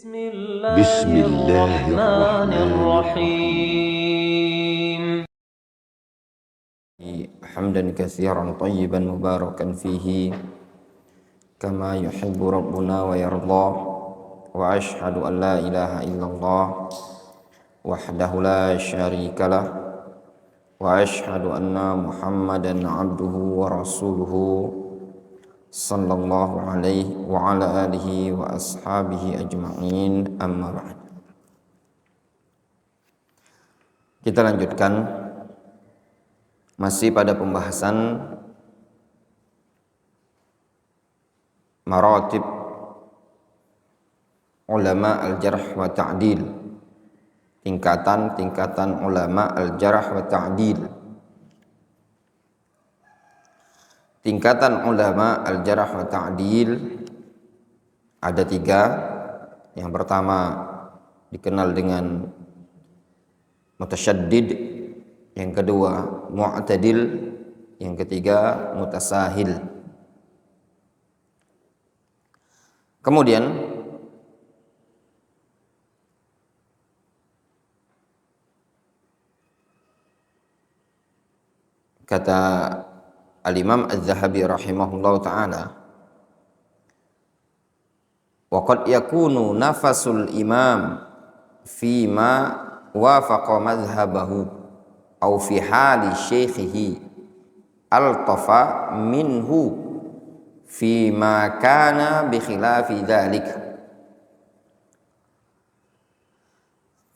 بسم الله الرحمن الرحيم حمدا كثيرا طيبا مباركا فيه كما يحب ربنا ويرضى وأشهد أن لا إله إلا الله وحده لا شريك له وأشهد أن محمدا عبده ورسوله صلى الله عليه وعلى آله وأصحابه أجمعين أما بعد. Kita lanjutkan masih pada pembahasan maratib ulama al-jarh wa ta'dil, tingkatan ulama al-jarh wa ta'dil. Tingkatan ulama al-jarh wa ta'dil ada 3. Yang pertama dikenal dengan mutasyaddid, yang kedua mu'tadil, yang ketiga mutasahil. Kemudian kata Al-Imam Az-Zahabi rahimahullahu ta'ala, wa qad yakunu nafasul imam fima wafaqa madhhabahu aw fi hali syaikhihi altafa minhu fima kana bi khilafi dzalik.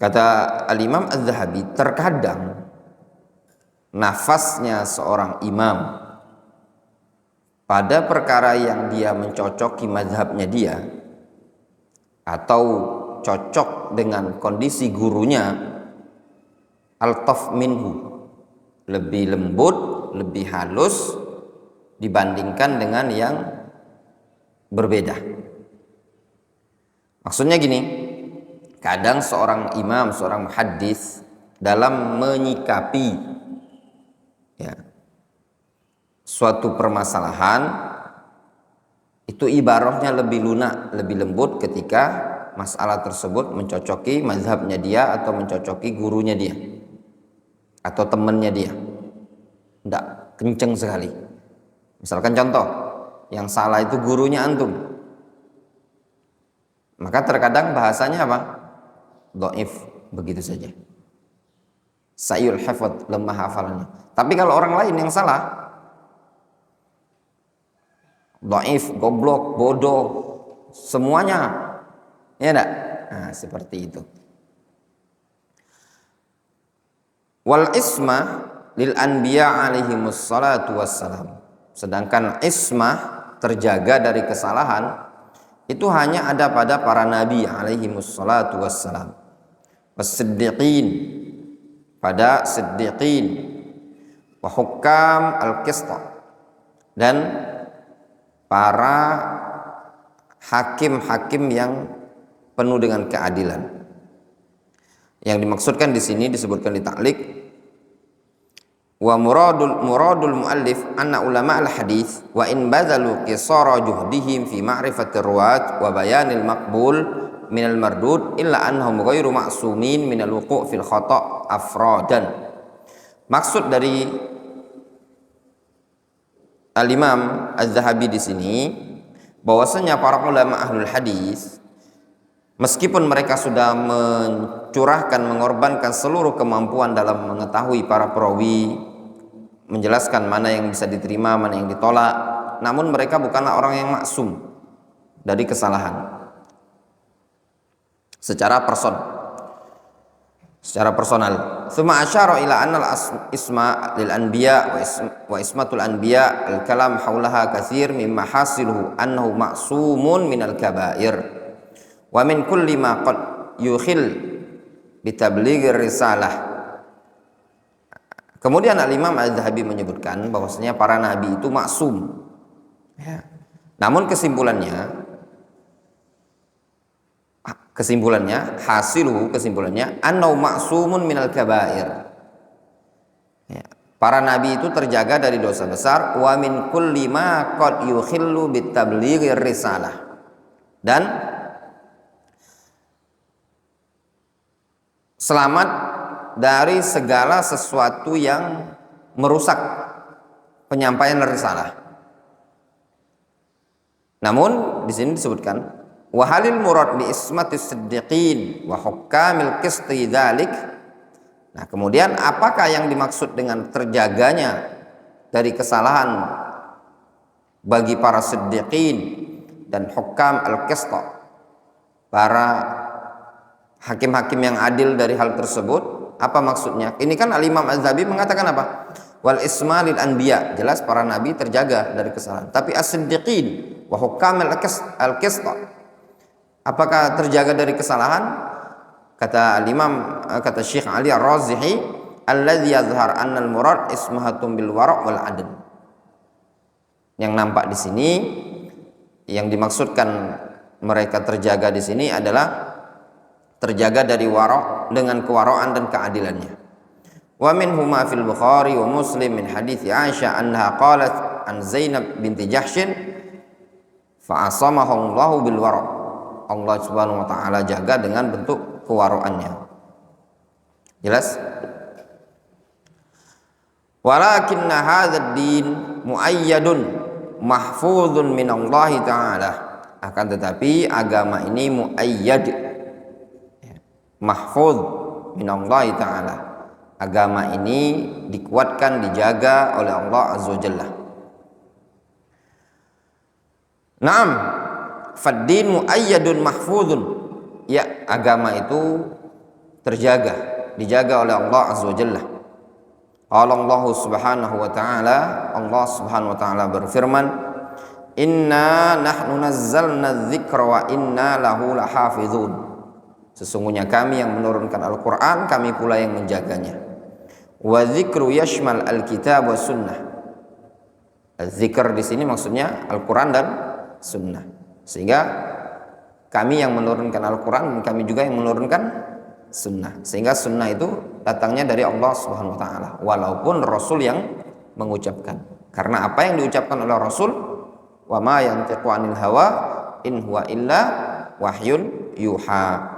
Kata Al-Imam Az-Zahabi, terkadang nafasnya seorang imam pada perkara yang dia mencocoki mazhabnya dia atau cocok dengan kondisi gurunya, altaf minhu, lebih lembut, lebih halus dibandingkan dengan yang berbeda. Maksudnya gini, kadang seorang imam, seorang muhaddis dalam menyikapi suatu permasalahan itu ibarahnya lebih lunak, lebih lembut ketika masalah tersebut mencocoki mazhabnya dia atau mencocoki gurunya dia atau temannya dia. Tidak kenceng sekali. Misalkan contoh, yang salah itu gurunya antum, maka terkadang bahasanya apa? Dhaif, begitu saja. Sayul hafadh, lemah hafalannya. Tapi kalau orang lain yang salah, dhaif, goblok, bodoh, semuanya, ya enggak? Nah, seperti itu. Wal ismah lil anbiya alaihimus salatu wassalam. Sedangkan ismah, terjaga dari kesalahan, itu hanya ada pada para nabi alaihimus salatu wassalam. Was-siddiqin, pada siddiqin, wa hukam al-qista, dan para hakim-hakim yang penuh dengan keadilan. Yang dimaksudkan di sini disebutkan di ta'liq, wa muradul muallif anna ulama al-hadis wa in bazalu qisara juhdihim fi ma'rifatir ruwat wa bayanil maqbul minal mardud illa annahum ghairu ma'sumin minal wuqu' fil khata' afradan. Maksud dari Al-Imam Az-Zahabi di sini bahwasanya para ulama ahlul hadis, meskipun mereka sudah mencurahkan, mengorbankan seluruh kemampuan dalam mengetahui para perawi, menjelaskan mana yang bisa diterima, mana yang ditolak, namun mereka bukanlah orang yang maksum dari kesalahan secara personal. Tsumma asyara ila anna al-isma lil anbiya wa ismatul anbiya al-kalam haulaha katsir mimma hasiluhu annahu ma'sumun minal kaba'ir wa min kulli ma qad yukhil bi tablighir risalah. Kemudian Al-Imam Az-Zahabi menyebutkan bahwasanya para nabi itu maksum. Namun kesimpulannya annau ma'sumun minal kabair. Para nabi itu terjaga dari dosa besar, wa min kulli ma qad yukhillu bit tablighir risalah, dan selamat dari segala sesuatu yang merusak penyampaian risalah. Namun di sini disebutkan wa halil murad bi ismatis siddiqin wa hukamil qisti dzalik. Nah, kemudian apakah yang dimaksud dengan terjaganya dari kesalahan bagi para siddiqin dan hukam al-qista, para hakim-hakim yang adil dari hal tersebut? Apa maksudnya? Ini kan Al-Imam Az-Zahabi mengatakan apa? Wal isma lil anbiya, jelas para nabi terjaga dari kesalahan. Tapi as-siddiqin wa hukam al-qista, apakah terjaga dari kesalahan? Kata al-Imam, kata Syekh Ali Ar-Razihi, alladzi yazhar anna al-murad ismahatum bil wara' wal adl. Yang nampak di sini, yang dimaksudkan mereka terjaga di sini adalah terjaga dari wara' dengan kewaraan dan keadilannya. Wa minhuma fil Bukhari wa Muslim min hadits Aisyah annaha qalat an Zainab binti Jahsyin fa asamahu Allahu bil wara'. Allah Subhanahu wa taala jaga dengan bentuk kewara'annya. Jelas? Walakinna hadzal din muayyadun mahfuzun min Allah taala. Akan tetapi agama ini muayyad, mahfuz min Allah taala. Agama ini dikuatkan, dijaga oleh Allah Azza wa Jalla. Naam, faddin muayyadun mahfuzun. Ya, agama itu terjaga, dijaga oleh Allah Azza wa Jalla. Qala Allah Subhanahu wa taala, Allah Subhanahu wa taala berfirman, "Inna nahnu nazzalna dzikra wa inna lahu lahafizun." Sesungguhnya kami yang menurunkan Al-Qur'an, kami pula yang menjaganya. Wa dzikru yashmal al-kitab wa sunnah. Zikr di sini maksudnya Al-Qur'an dan sunnah. Sehingga kami yang menurunkan Al-Qur'an, kami juga yang menurunkan sunnah. Sehingga sunnah itu datangnya dari Allah Subhanahu wa taala, walaupun Rasul yang mengucapkan. Karena apa yang diucapkan oleh Rasul, wa ma yantiqu 'anil hawa in huwa illa wahyun yuha.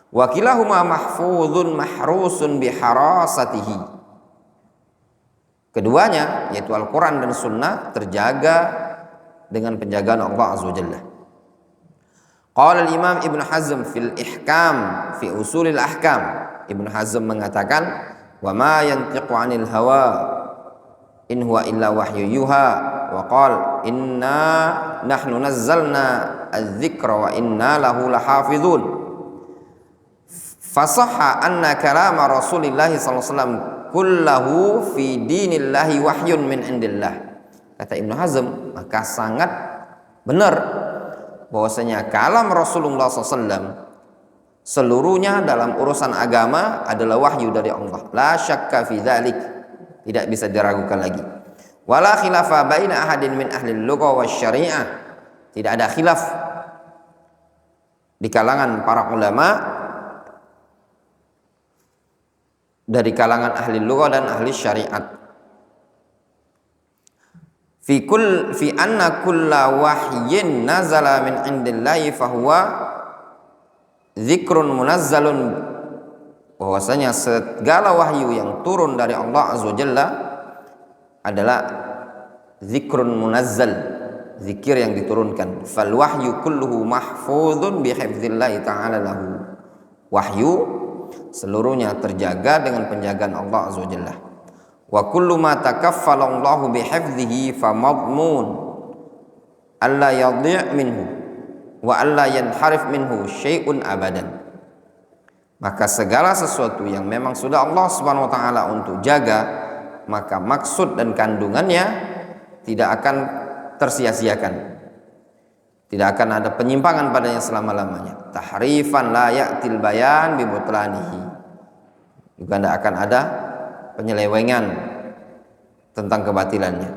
Wa kilahuma mahfuzun mahrusun biharasatihi. Keduanya, yaitu Al-Quran dan Sunnah, terjaga dengan penjagaan Allah Azza wa Jalla. Qala al-Imam Ibn Hazm fil Ihkam fi Usulil Ahkam. Ibn Hazm mengatakan, wa ma yantiqu 'anil hawa in huwa illa wahyu yuha. Wa qala inna nahnu nazzalna adz-dzikra wa inna lahu lahafizun. Fasahha anna kalama Rasulillah sallallahu alaihi wasallam kullahu fi dinillahi wahyun min indillah. Kata Ibnu Hazm, maka sangat benar bahwasanya kalam Rasulullah SAW seluruhnya dalam urusan agama adalah wahyu dari Allah. La syakka fi dzalik, tidak bisa diragukan lagi. Wala khilafa baina ahadin min ahli al-lughah wasyari'ah, tidak ada khilaf di kalangan para ulama dari kalangan ahli lughah dan ahli syariat. Fi anna kulla wahyin nazala min indillahi fahuwa dzikrun munazzalun, bahwasanya segala wahyu yang turun dari Allah Azza wa Jalla adalah zikrun munazzal, zikir yang diturunkan. Fal wahyu kulluhu mahfuzun bi hifdzillahi ta'ala lahu. Wahyu seluruhnya terjaga dengan penjagaan Allah Azza wa Jalla. Wa kullu ma takaffala Allahu bi hifdzihi fa madmun alla yadhi' minhu wa alla yanharif minhu syai'un abadan. Maka segala sesuatu yang memang sudah Allah Subhanahu wa taala untuk jaga, maka maksud dan kandungannya tidak akan tersia-siakan. Tidak akan ada penyimpangan padanya selama-lamanya. Tahrifan la ya'til bayan bi butlanihi. Juga tidak akan ada penyelewengan tentang kebatilannya.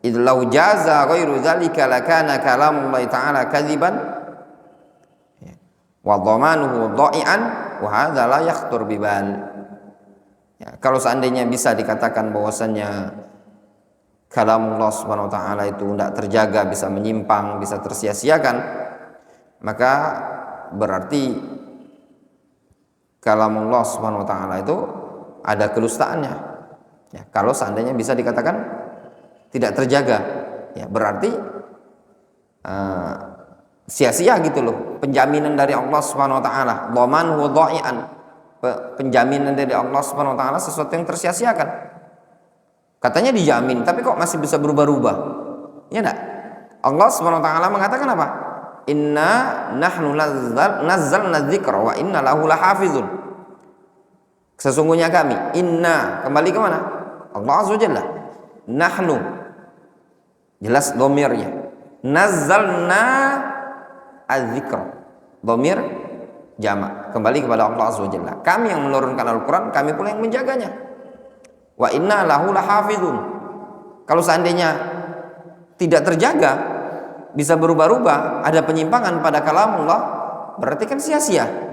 Idz law jaza ghairu dzalika lakana kalamullah ta'ala kadziban wa dhamanuhu dha'ian wa hadza la yakhtur bibal. Ya, kalau seandainya bisa dikatakan bahwasannya kalamullah Subhanahu wa taala itu tidak terjaga, bisa menyimpang, bisa tersia-siakan, maka berarti kalamullah Subhanahu wa taala itu ada kedustaannya. Ya, kalau seandainya bisa dikatakan tidak terjaga, ya berarti sia-sia gitu loh penjaminan dari Allah Subhanahu wa taala. Dhaman wa dha'ian. Penjaminan dari Allah Subhanahu wa taala sesuatu yang tersia-siakan. Katanya dijamin, tapi kok masih bisa berubah-ubah? Ya enggak? Allah Subhanahu wa taala mengatakan apa? Inna nahnu nazzalna dzikra wa inna lahu lahafizun. Sesungguhnya kami, inna, kembali ke mana? Allah Azza wa Jalla. Nahnu, jelas domirnya. Nazzalna az-dzikra. Domir jamak, kembali kepada Allah Azza wa Jalla. Kami yang menurunkan Al-Quran, kami pula yang menjaganya. Wa inna lahu lahafizun. Kalau seandainya tidak terjaga, bisa berubah-ubah, ada penyimpangan pada kalamullah, berarti kan sia-sia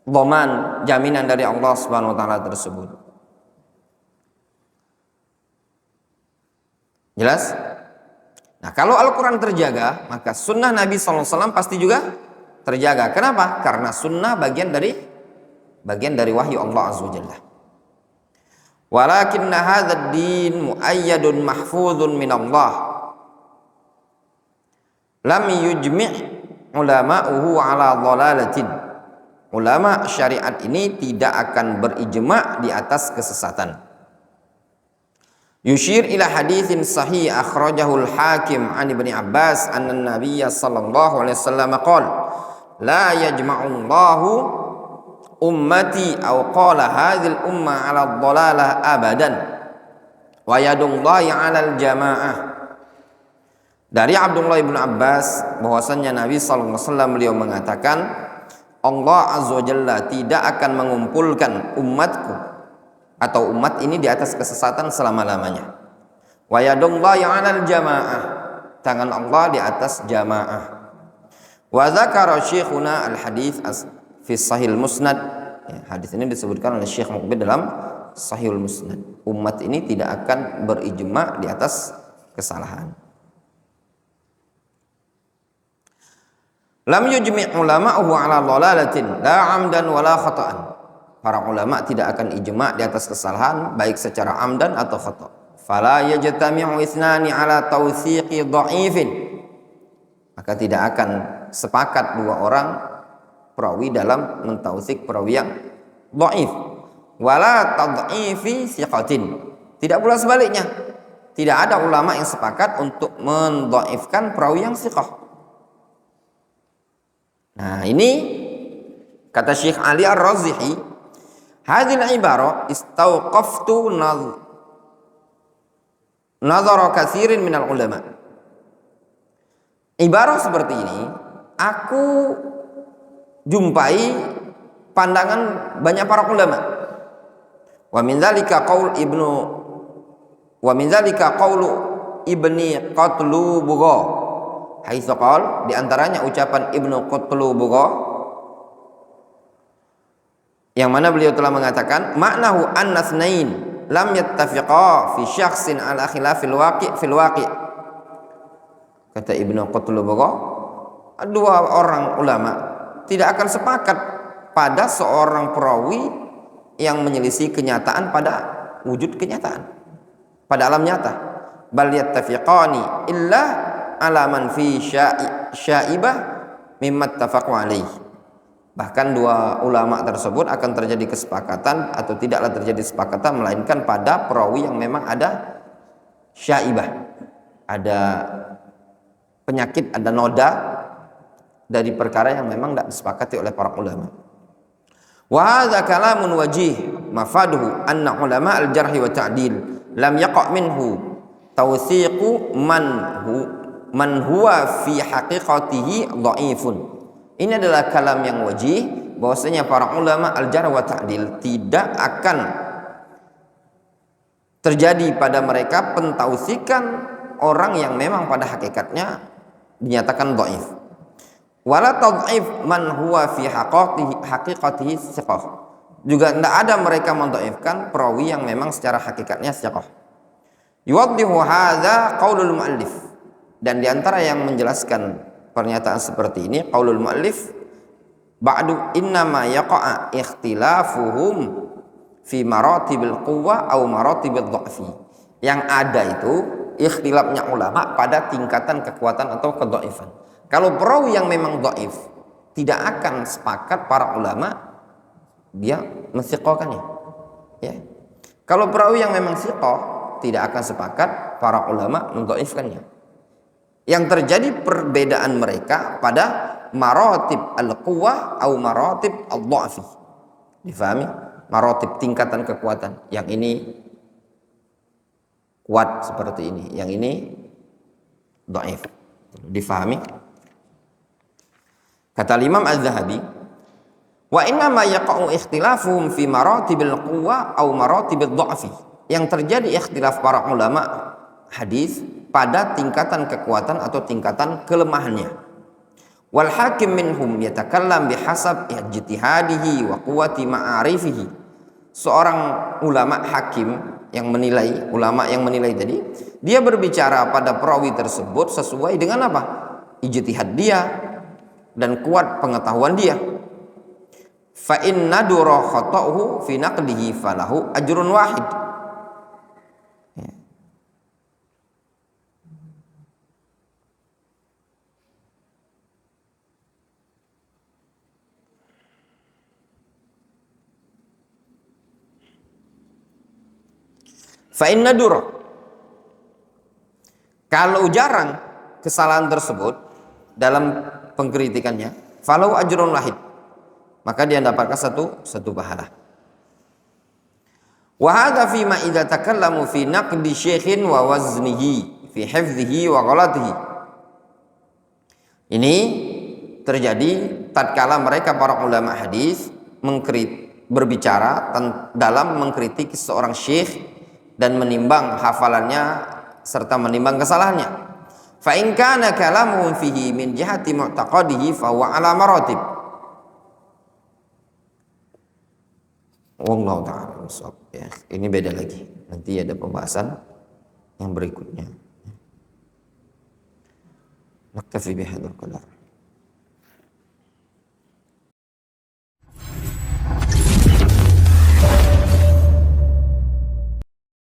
dhaman, jaminan dari Allah Subhanahu wa taala tersebut. Jelas? Nah, kalau Al-Quran terjaga, maka sunnah Nabi SAW pasti juga terjaga. Kenapa? Karena sunnah bagian dari wahyu Allah Azza wa Jalla. Walakinna hadzal din muayyadun mahfuzun min Allah. Lam yujmi' ulama'uhu ala dhalalatin. Ulama syariat ini tidak akan berijma' di atas kesesatan. Yushir ila haditsin sahih akhrajahu al-Hakim an Ibnu Abbas anna an-nabiy sallallahu alaihi wasallam qala la yajma'u Allahu ummati aw qala hadhil umma 'ala dhalalah abadan wa yadullahi 'alal jamaah. Dari Abdullah bin Abbas bahwasanya Nabi sallallahu alaihi wasallam beliau mengatakan Allah Azza wa Jalla tidak akan mengumpulkan umatku atau umat ini di atas kesesatan selama-lamanya. Wa yadullahi 'alal jamaah, tangan Allah di atas jamaah. Wa dzakara syekhuna al-hadits fi Sahih Musnad. Ya, hadis ini disebutkan oleh Syekh Muqbil dalam Sahih Musnad. Umat ini tidak akan berijma di atas kesalahan. Lam yujmi' ulama'uhu 'ala dhalalatin la 'amdan wala khata'an. Para ulama tidak akan ijma' di atas kesalahan baik secara amdan atau khata'. Fala yajtami'u ithnani 'ala tawthiqi dha'ifin. Maka tidak akan sepakat dua orang perawi dalam mentautsik perawi yang dhaif. Wala tad'ifi thiqatin. Tidak pula sebaliknya. Tidak ada ulama yang sepakat untuk mendhaifkan perawi yang thiqah. Nah, ini kata Syekh Ali Ar-Razihi, hadhil ibarah istauqaftu nazara katsirin minal ulama. Ibarah seperti ini aku jumpai pandangan banyak para ulama. Wa min dzalika qaulu Ibni Qatlubugha. Haitsu qala, di antaranya ucapan Ibnu Qatlubugha yang mana beliau telah mengatakan maknahu annasnain lam yattafiqa fi syakhsin ala khilafil fil waqi'. Kata Ibnu Qatlubugha, dua orang ulama tidak akan sepakat pada seorang perawi yang menyelisih kenyataan pada wujud kenyataan, pada alam nyata. Bal yattafiqani illa ala man fi syaibah mimma ittafaqu alaih. Bahkan dua ulama tersebut akan terjadi kesepakatan atau tidaklah terjadi kesepakatan melainkan pada perawi yang memang ada syaibah, ada penyakit, ada noda dari perkara yang memang tidak disepakati oleh para ulama. Wa hadza kalamun wajih mafaduhu anna ulama al-jarh wa ta'dil lam yaqa' minhu tawthiqu man huwa fi haqiqatihi dhaifun. Ini adalah kalam yang wajih bahwasanya para ulama al-jarh wa ta'dil tidak akan terjadi pada mereka pentausikan orang yang memang pada hakikatnya dinyatakan dhaif. Wala tad'if man huwa fi haqiqatihi thiqah. Juga tidak ada mereka mendhaifkan perawi yang memang secara hakikatnya thiqah. Yuwaddihu hadza qaulul muallif. Dan diantara yang menjelaskan pernyataan seperti ini qaulul muallif ba'du innama yaqa'a ikhtilafuhum fi maratibil quwwa aw maratibil dha'fi. Yang ada itu ikhtilafnya ulama pada tingkatan kekuatan atau kedhaifan. Kalau perawi yang memang dhaif, tidak akan sepakat para ulama dia mensiqahkannya. Ya. Kalau perawi yang memang siqah, tidak akan sepakat para ulama mendhaifkannya. Yang terjadi perbedaan mereka pada maratib al-quwwah atau maratib al-dha'fi. Difahami? Maratib tingkatan kekuatan. Yang ini kuat seperti ini, yang ini dhaif. Difahami? Kata Imam Az-Zahabi, wa inna ma yaqa'u ikhtilafuhum fi maratibil quwwah aw maratibil dha'fi. Yang terjadi ikhtilaf para ulama hadis pada tingkatan kekuatan atau tingkatan kelemahannya. Wal hakim minhum yatakallam bihasab ijtihadihi wa quwwati ma'arifihi. Seorang ulama hakim yang menilai, ulama yang menilai tadi, dia berbicara pada perawi tersebut sesuai dengan apa? Ijtihad dia dan kuat pengetahuan dia. Fa in nadura khata'uhu fi naqdihi falahu ajrun wahid. Fa in nadura, kalau jarang kesalahan tersebut dalam pengkritikannya, falahu ajrun wahid, maka dia mendapatkan satu pahala. Wa hadza fi ma idza takallamu fi naqdi syaikhin wa waznihi fi hifdhihi wa ghalatihi. Ini terjadi tatkala mereka para ulama hadis berbicara dalam mengkritik seorang syekh dan menimbang hafalannya serta menimbang kesalahannya. Fa in kana kalamuhum fihi min jihati mu'taqadihi fa huwa ala maratib. Wallahu ta'ala shawab. Ya, ini beda lagi. Nanti ada pembahasan yang berikutnya. Naktafi bihadzal qadar.